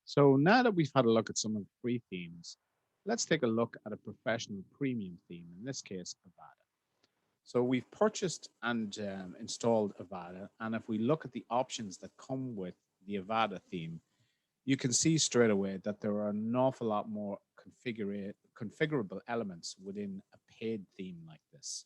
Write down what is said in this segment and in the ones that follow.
So now that we've had a look at some of the free themes, let's take a look at a professional premium theme, in this case, Avada. So we've purchased and installed Avada, and if we look at the options that come with the Avada theme, you can see straight away that there are an awful lot more configurable elements within a paid theme like this.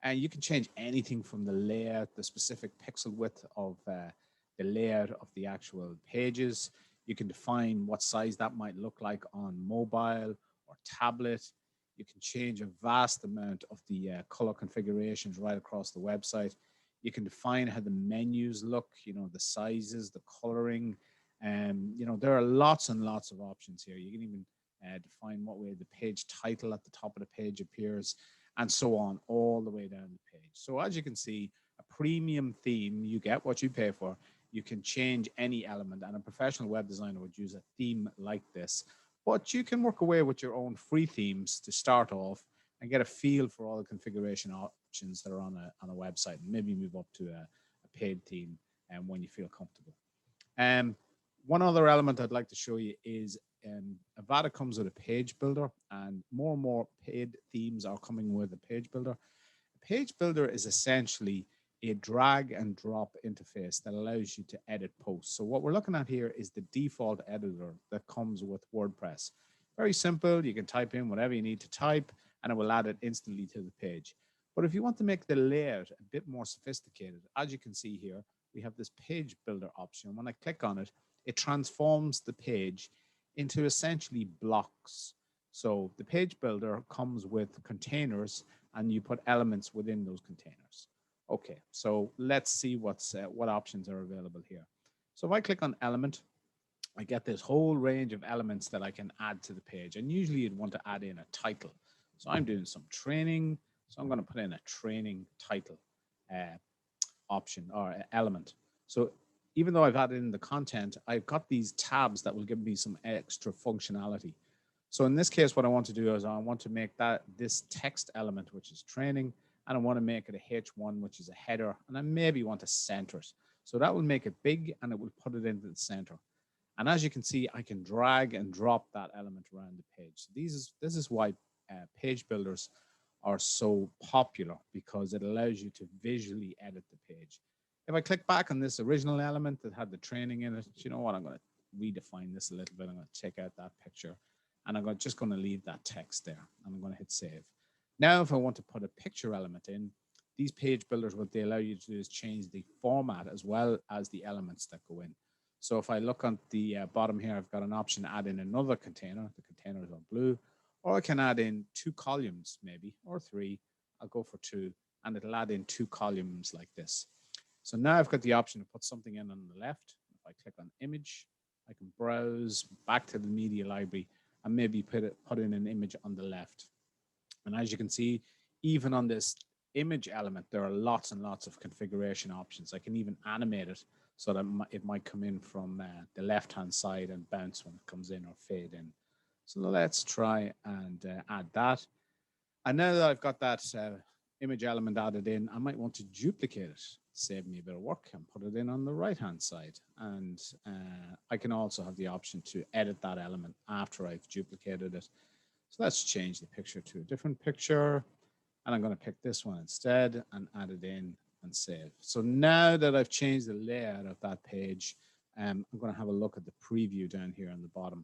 And you can change anything from the layout, the specific pixel width of the layout of the actual pages. You can define what size that might look like on mobile or tablet. You can change a vast amount of the color configurations right across the website. You can define how the menus look, the sizes, the coloring. There are lots and lots of options here. You can even define what way the page title at the top of the page appears, and so on, all the way down the page. So as you can see, a premium theme, you get what you pay for. You can change any element, and a professional web designer would use a theme like this. But you can work away with your own free themes to start off and get a feel for all the configuration options that are on a website, and maybe move up to a paid theme when you feel comfortable. Um, One other element I'd like to show you is Avada comes with a page builder, and more paid themes are coming with a page builder. A page builder is essentially a drag and drop interface that allows you to edit posts. So what we're looking at here is the default editor that comes with WordPress. Very simple. You can type in whatever you need to type, and it will add it instantly to the page. But if you want to make the layout a bit more sophisticated, as you can see here, we have this page builder option. When I click on it, it transforms the page into essentially blocks. So the page builder comes with containers, and you put elements within those containers. Okay, so let's see what options are available here. So if I click on element, I get this whole range of elements that I can add to the page. And usually you'd want to add in a title. So I'm doing some training. So I'm going to put in a training title uh, option or element. So even though I've added in the content, I've got these tabs that will give me some extra functionality. So in this case, what I want to do is I want to make this text element, which is training, and I want to make it a H1, which is a header, and I maybe want to center it. So that will make it big, and it will put it into the center. And as you can see, I can drag and drop that element around the page. So this is why page builders are so popular, because it allows you to visually edit the page. If I click back on this original element that had the training in it, you know what? I'm going to redefine this a little bit. I'm going to take out that picture, and just going to leave that text there, and I'm going to hit save. Now, if I want to put a picture element in, these page builders, what they allow you to do is change the format as well as the elements that go in. So if I look on the bottom here, I've got an option to add in another container. The containers are blue, or I can add in two columns maybe, or three. I'll go for two, and it'll add in two columns like this. So now I've got the option to put something in on the left. If I click on image, I can browse back to the media library and maybe put in an image on the left. And as you can see, even on this image element, there are lots and lots of configuration options. I can even animate it so that it might come in from the left-hand side and bounce when it comes in, or fade in. So let's try and add that. And now that I've got that image element added in, I might want to duplicate it, save me a bit of work, and put it in on the right-hand side. And I can also have the option to edit that element after I've duplicated it. So let's change the picture to a different picture. And I'm going to pick this one instead and add it in and save. So now that I've changed the layout of that page, I'm going to have a look at the preview down here on the bottom,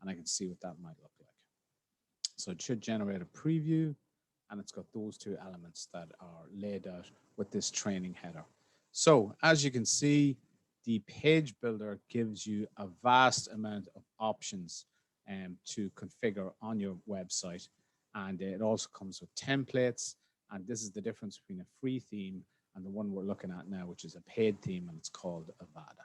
and I can see what that might look like. So it should generate a preview, and it's got those two elements that are laid out with this training header. So as you can see, the page builder gives you a vast amount of options to configure on your website. And it also comes with templates. And this is the difference between a free theme and the one we're looking at now, which is a paid theme, and it's called Avada.